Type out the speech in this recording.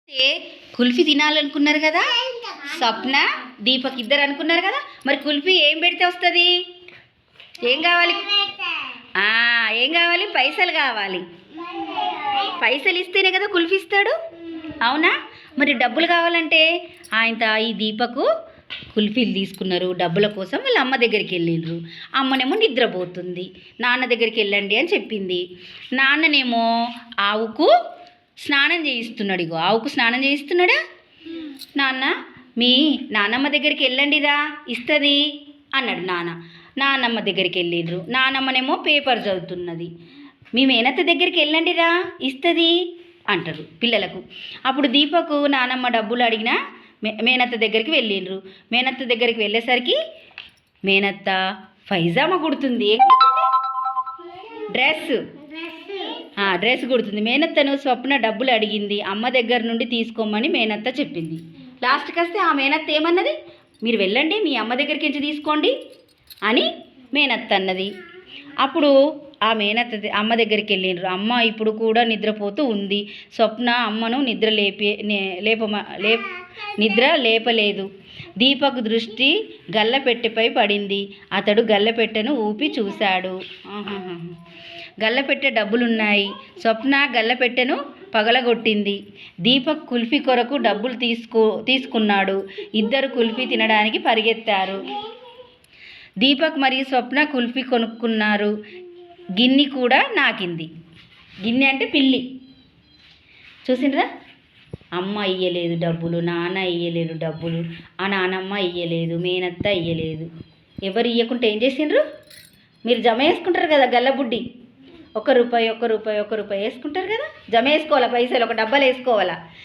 ఏ కుల్ఫీ తినాలనుకున్నారు కదా, స్వప్న దీపక్ ఇద్దరు అనుకున్నారు కదా. మరి కుల్ఫీ ఏం పెడితే వస్తుంది? ఏం కావాలి? ఏం కావాలి? పైసలు కావాలి. పైసలు ఇస్తేనే కదా కుల్ఫీ ఇస్తాడు, అవునా? మరి డబ్బులు కావాలంటే ఈ దీపకు కుల్ఫీలు తీసుకున్నారు. డబ్బుల కోసం వాళ్ళ అమ్మ దగ్గరికి వెళ్ళిండ్రు. అమ్మనేమో నిద్రపోతుంది. నాన్న దగ్గరికి వెళ్ళండి అని చెప్పింది. నాన్ననేమో ఆవుకు స్నానం చేయిస్తున్నాడు. ఇగో ఆవుకు స్నానం చేయిస్తున్నాడా. నాన్న, మీ నానమ్మ దగ్గరికి వెళ్ళండిరా, ఇస్తుంది అన్నాడు నాన్న. నానమ్మ దగ్గరికి వెళ్ళిండ్రు. నానమ్మనేమో పేపర్ చదువుతున్నది. మీ మేనత్త దగ్గరికి వెళ్ళండిరా, ఇస్తుంది అంటారు పిల్లలకు. అప్పుడు దీపకు నానమ్మ డబ్బులు అడిగినా మేనత్త దగ్గరికి వెళ్ళిండ్రు. మేనత్త దగ్గరికి వెళ్ళేసరికి మేనత్త పైజామా కుడుతుంది. డ్రెస్ కుడుతుంది. మేనత్తను స్వప్న డబ్బులు అడిగింది. అమ్మ దగ్గర నుండి తీసుకోమని మేనత్త చెప్పింది. లాస్ట్కి వస్తే ఆ మేనత్త ఏమన్నది? మీరు వెళ్ళండి, మీ అమ్మ దగ్గరికి నుంచి తీసుకోండి అని మేనత్త అన్నది. అప్పుడు ఆ మేనత్త అమ్మ దగ్గరికి వెళ్ళిండ్రు. అమ్మ ఇప్పుడు కూడా నిద్రపోతూ ఉంది. స్వప్న అమ్మను నిద్ర లేపలేదు. దీపక్ దృష్టి గల్లపెట్టెపై పడింది. అతడు గల్లపెట్టెను ఊపి చూశాడు. గల్లపెట్టె డబ్బులున్నాయి. స్వప్న గల్లపెట్టెను పగలగొట్టింది. దీపక్ కుల్ఫీ కొరకు డబ్బులు తీసుకున్నాడు. ఇద్దరు కుల్ఫీ తినడానికి పరిగెత్తారు. దీపక్ మరియు స్వప్న కుల్ఫీ కొనుక్కున్నారు. గిన్ని కూడా నాకింది. గిన్నె అంటే పిల్లి. చూసిండ్రా? అమ్మ ఇయ్యలేదు డబ్బులు, నాన్న ఇయ్యలేదు డబ్బులు, ఆ నానమ్మ ఇయ్యలేదు, మేనత్త ఇయ్యలేదు. ఎవరు ఇయ్యకుంటే ఏం చేసిండ్రు? మీరు జమ వేసుకుంటారు కదా గల్లబుడ్డి, ₹1 వేసుకుంటారు కదా. జమ వేసుకోవాలా, పైసలు ఒక డబ్బాలు వేసుకోవాలా.